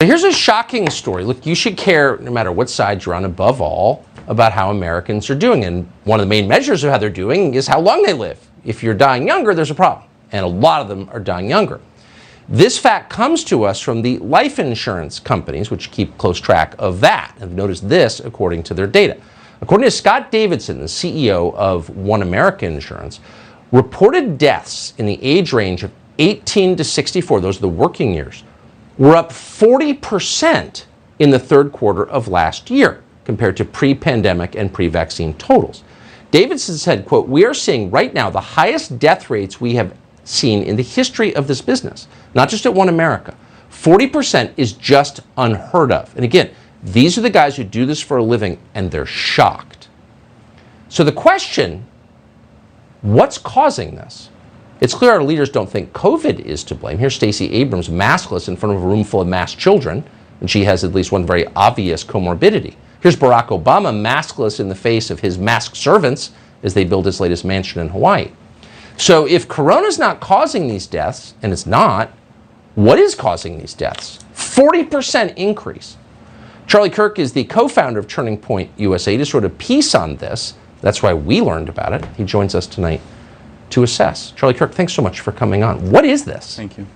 Here's a shocking story. Look, you should care, no matter what side you're on, above all, about how Americans are doing. And one of the main measures of how they're doing is how long they live. If you're dying younger, there's a problem. And a lot of them are dying younger. This fact comes to us from the life insurance companies, which keep close track of that. And notice this according to their data. According to Scott Davidson, the CEO of One America Insurance, reported deaths in the age range of 18 to 64, those are the working years, were up 40% in the third quarter of last year compared to pre-pandemic and pre-vaccine totals. Davidson said, quote, "We are seeing right now the highest death rates we have seen in the history of this business, not just at One America. 40% is just unheard of." And again, these are the guys who do this for a living, and they're shocked. So the question, what's causing this? It's clear our leaders don't think COVID is to blame. Here's Stacey Abrams maskless in front of a room full of masked children, and she has at least one very obvious comorbidity. Here's Barack Obama maskless in the face of his masked servants as they build his latest mansion in Hawaii. So if corona's not causing these deaths, and it's not, what is causing these deaths? 40% increase. Charlie Kirk is the co-founder of Turning Point USA. He just wrote a piece on this. That's why we learned about it. He joins us tonight to assess. Charlie Kirk, thanks so much for coming on. What is this? Thank you.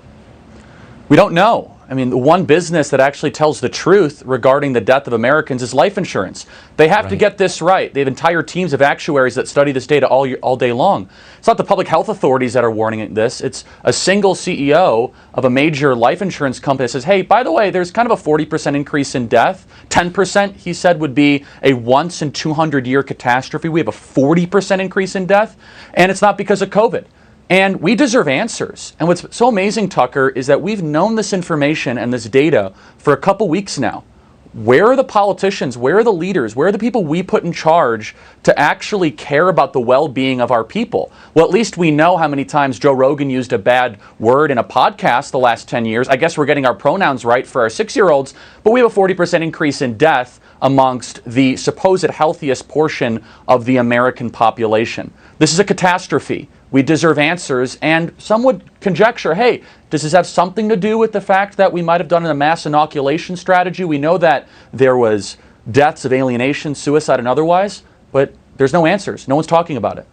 We don't know. I mean, the one business that actually tells the truth regarding the death of Americans is life insurance. They have to get this right. They have entire teams of actuaries that study this data all day long. It's not the public health authorities that are warning this. It's a single CEO of a major life insurance company that says, hey, by the way, there's kind of a 40% increase in death. 10%, he said, would be a once in 200-year catastrophe. We have a 40% increase in death, and it's not because of COVID. And we deserve answers. And what's so amazing, Tucker, is that we've known this information and this data for a couple weeks now. Where are the politicians? Where are the leaders? Where are the people we put in charge to actually care about the well-being of our people? Well, at least we know how many times Joe Rogan used a bad word in a podcast the last 10 years. I guess we're getting our pronouns right for our 6-year-olds, but we have a 40% increase in death amongst the supposed healthiest portion of the American population. This is a catastrophe. We deserve answers, and some would conjecture, hey, does this have something to do with the fact that we might have done a mass inoculation strategy? We know that there was deaths of alienation, suicide, and otherwise, but there's no answers. No one's talking about it.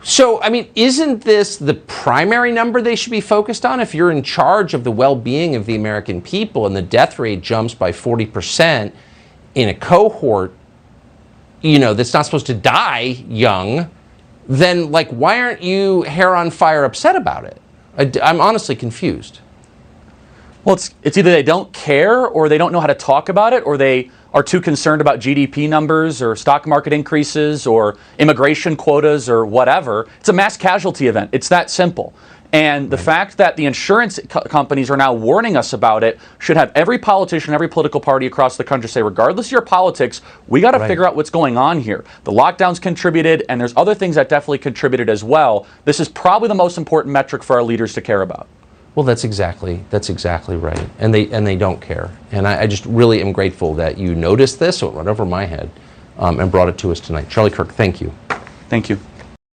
So, I mean, isn't this the primary number they should be focused on? If you're in charge of the well-being of the American people and the death rate jumps by 40% in a cohort, you know, that's not supposed to die young, then, like, why aren't you hair on fire upset about it? I'm honestly confused. Well, it's either they don't care or they don't know how to talk about it, or they are too concerned about GDP numbers or stock market increases or immigration quotas or whatever. It's a mass casualty event. It's that simple. And the fact that the insurance companies are now warning us about it should have every politician, every political party across the country say, regardless of your politics, we got to figure out what's going on here. The lockdowns contributed, and there's other things that definitely contributed as well. This is probably the most important metric for our leaders to care about. Well, that's exactly right. And they don't care. And I just really am grateful that you noticed this, so it went over my head, and brought it to us tonight. Charlie Kirk, thank you. Thank you.